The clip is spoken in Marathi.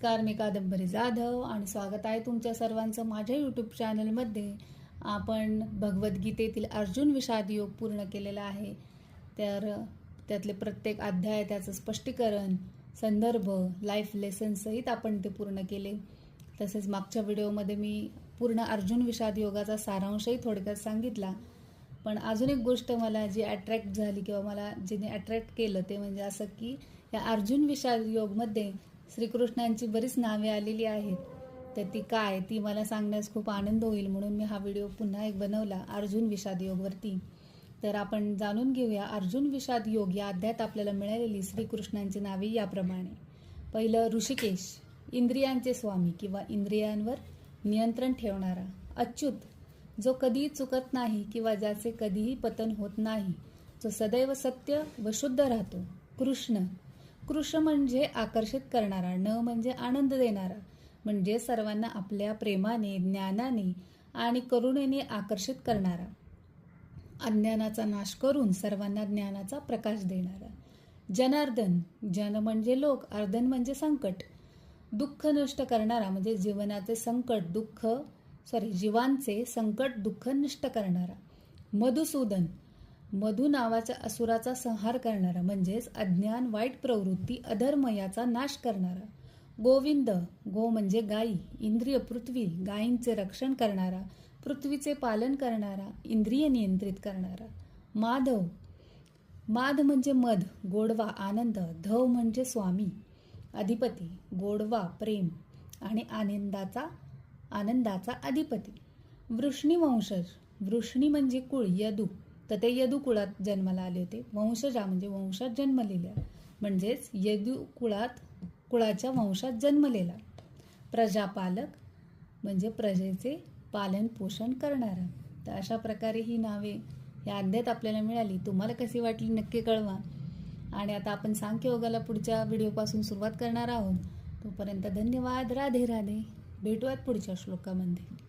नमस्कार, मी कादंबरी जाधव आणि स्वागत आहे तुमच्या सर्वांचं माझ्या यूट्यूब चॅनलमध्ये. आपण भगवद्गीतेतील अर्जुन विषाद योग पूर्ण केलेला आहे. तर त्यातले प्रत्येक अध्याय, त्याचं स्पष्टीकरण, संदर्भ, लाईफ लेसन सहित आपण ते पूर्ण केले. तसेच मागच्या व्हिडिओमध्ये मी पूर्ण अर्जुन विषाद योगाचा सारांशही थोडक्यात सांगितला. पण अजून एक गोष्ट मला जी अट्रॅक्ट झाली किंवा मला जिने अट्रॅक्ट केलं ते म्हणजे असं की या अर्जुन विषाद योगमध्ये श्रीकृष्णांची बरीच नावे आलेली आहेत. तर ती काय ती मला सांगण्यास खूप आनंद होईल, म्हणून मी हा व्हिडिओ पुन्हा एक बनवला अर्जुन विषाद योगवरती. तर आपण जाणून घेऊया अर्जुन विषाद योग या अध्यायात आपल्याला मिळालेली श्रीकृष्णांची नावे याप्रमाणे. पहिलं ऋषिकेश, इंद्रियांचे स्वामी किंवा इंद्रियांवर नियंत्रण ठेवणारा. अच्युत, जो कधीही चुकत नाही किंवा ज्याचे कधीही पतन होत नाही, जो सदैव सत्य व शुद्ध राहतो. कृष्ण, कृष्ण म्हणजे आकर्षित करणारा, न म्हणजे आनंद देणारा, म्हणजे सर्वांना आपल्या प्रेमाने, ज्ञानाने आणि करुणेने आकर्षित करणारा. अज्ञानाचा नाश करून सर्वांना ज्ञानाचा प्रकाश देणारा. जनार्दन, जन म्हणजे लोक, अर्दन म्हणजे संकट, दुःख नष्ट करणारा, म्हणजे जीवनाचे संकट जीवांचे संकट दुःख नष्ट करणारा. मधुसूदन, मधु नावाच्या असुराचा संहार करणारा, म्हणजेच अज्ञान, वाईट प्रवृत्ती, अधर्म याचा नाश करणारा. गोविंद, गो म्हणजे गायी, इंद्रिय पृथ्वी, गायींचे रक्षण करणारा, पृथ्वीचे पालन करणारा, इंद्रिय नियंत्रित करणारा. माधव, माध म्हणजे मध, गोडवा, आनंद. धव म्हणजे स्वामी, अधिपती, गोडवा, प्रेम आणि आनंदाचा अधिपती. वृष्णी वंशज, वृष्णी म्हणजे कुळ, यदू, तर ते यदू कुळात जन्माला आले होते. वंशजा म्हणजे वंशात जन्मलेल्या, म्हणजेच यदू कुळाच्या वंशात जन्मलेला. प्रजापालक म्हणजे प्रजेचे पालन पोषण करणारा. तर अशा प्रकारे ही नावे या अध्यायात आपल्याला मिळाली. तुम्हाला कशी वाटली नक्की कळवा. आणि आता आपण सांख्ययोगाला पुढच्या व्हिडिओपासून सुरुवात करणार आहोत. तोपर्यंत धन्यवाद. राधे राधे. भेटूयात पुढच्या श्लोकामध्ये.